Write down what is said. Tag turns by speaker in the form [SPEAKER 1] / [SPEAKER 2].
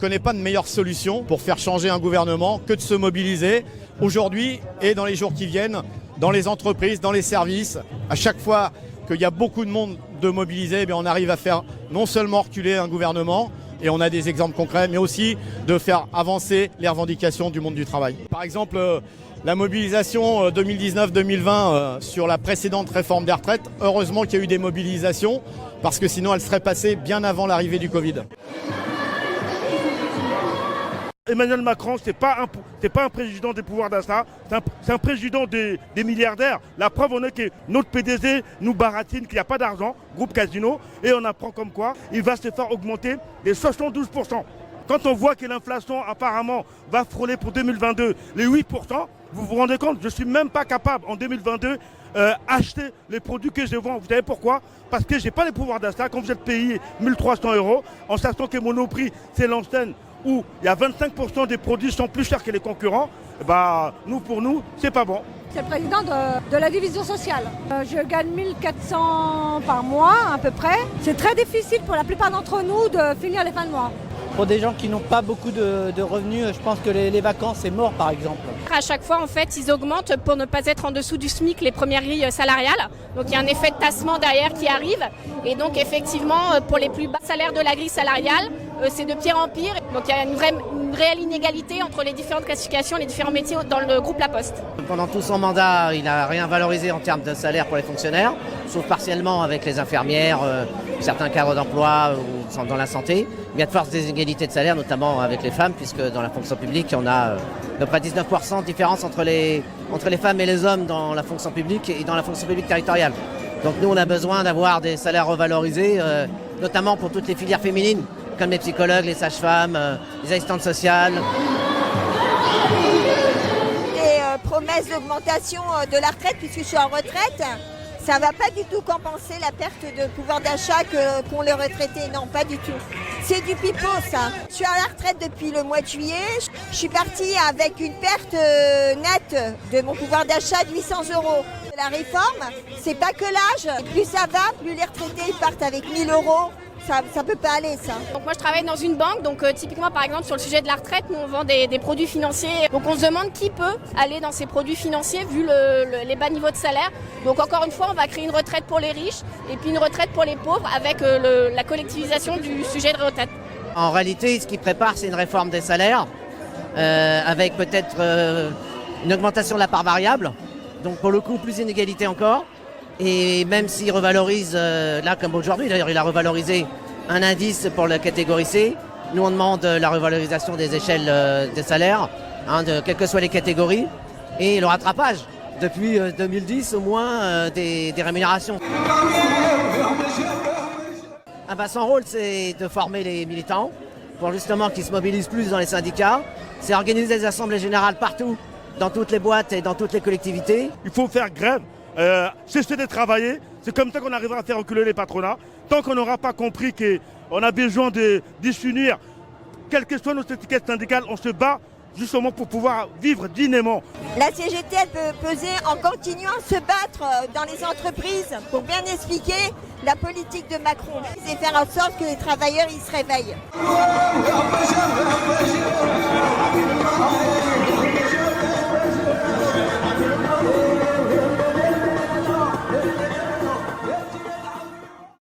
[SPEAKER 1] connais pas de meilleure solution pour faire changer un gouvernement que de se mobiliser aujourd'hui et dans les jours qui viennent, dans les entreprises, dans les services. À chaque fois qu'il y a beaucoup de monde de mobiliser, on arrive à faire non seulement reculer un gouvernement, et on a des exemples concrets, mais aussi de faire avancer les revendications du monde du travail. Par exemple, la mobilisation 2019-2020 sur la précédente réforme des retraites, heureusement qu'il y a eu des mobilisations, parce que sinon elle serait passée bien avant l'arrivée du Covid.
[SPEAKER 2] Emmanuel Macron, c'est pas un président des pouvoirs d'achat, c'est un président des milliardaires. La preuve en est que notre PDG nous baratine qu'il n'y a pas d'argent, groupe Casino, et on apprend comme quoi il va se faire augmenter les 72%. Quand on voit que l'inflation apparemment va frôler pour 2022 les 8%, vous vous rendez compte, je ne suis même pas capable en 2022 acheter les produits que je vends. Vous savez pourquoi? Parce que je n'ai pas les pouvoirs d'achat. Quand vous êtes payé 1 300 €, en sachant que Monoprix, c'est l'enseigne où il y a 25% des produits sont plus chers que les concurrents, pour nous, c'est pas bon.
[SPEAKER 3] C'est le président de la division sociale. Je gagne 1 400 par mois à peu près. C'est très difficile pour la plupart d'entre nous de finir les fins de mois.
[SPEAKER 4] Pour des gens qui n'ont pas beaucoup de revenus, je pense que les vacances, c'est mort par exemple.
[SPEAKER 5] À chaque fois, en fait, ils augmentent pour ne pas être en dessous du SMIC les premières grilles salariales. Donc il y a un effet de tassement derrière qui arrive. Et donc effectivement, pour les plus bas salaires de la grille salariale, c'est de pire en pire. Donc il y a une réelle inégalité entre les différentes classifications, les différents métiers dans le groupe La Poste.
[SPEAKER 6] Pendant tout son mandat, il n'a rien valorisé en termes de salaire pour les fonctionnaires, sauf partiellement avec les infirmières, certains cadres d'emploi ou dans la santé. Il y a de fortes inégalités de salaire, notamment avec les femmes, puisque dans la fonction publique, on a à peu près 19% de différence entre les femmes et les hommes dans la fonction publique et dans la fonction publique territoriale. Donc nous, on a besoin d'avoir des salaires revalorisés, notamment pour toutes les filières féminines, comme les psychologues, les sages-femmes, les assistantes sociales.
[SPEAKER 7] Les promesses d'augmentation de la retraite, puisque je suis en retraite, ça ne va pas du tout compenser la perte de pouvoir d'achat qu'ont les retraités. Non, pas du tout. C'est du pipeau, ça. Je suis à la retraite depuis le mois de juillet. Je suis partie avec une perte nette de mon pouvoir d'achat de 800 €. La réforme, c'est pas que l'âge. Plus ça va, plus les retraités partent avec 1 000 €. Ça peut pas aller, ça.
[SPEAKER 5] Donc moi je travaille dans une banque, donc typiquement par exemple sur le sujet de la retraite, nous on vend des produits financiers. Donc on se demande qui peut aller dans ces produits financiers vu les bas niveaux de salaire. Donc encore une fois on va créer une retraite pour les riches et puis une retraite pour les pauvres avec la collectivisation du sujet de retraite.
[SPEAKER 6] En réalité, ce qui prépare, c'est une réforme des salaires, avec peut-être une augmentation de la part variable, donc pour le coup plus d'inégalité encore. Et même s'il revalorise, là comme aujourd'hui, d'ailleurs il a revalorisé un indice pour la catégorie C, nous on demande la revalorisation des échelles des salaires, quelles que soient les catégories, et le rattrapage depuis 2010 au moins des rémunérations. Son rôle, c'est de former les militants pour justement qu'ils se mobilisent plus dans les syndicats, c'est organiser des assemblées générales partout, dans toutes les boîtes et dans toutes les collectivités.
[SPEAKER 2] Il faut faire grève. Cesser de travailler, c'est comme ça qu'on arrivera à faire reculer les patronats. Tant qu'on n'aura pas compris qu'on a besoin de s'unir, quelles que soient nos étiquettes syndicales, on se bat justement pour pouvoir vivre dignement.
[SPEAKER 7] La CGT elle peut peser en continuant à se battre dans les entreprises pour bien expliquer la politique de Macron et faire en sorte que les travailleurs ils se réveillent.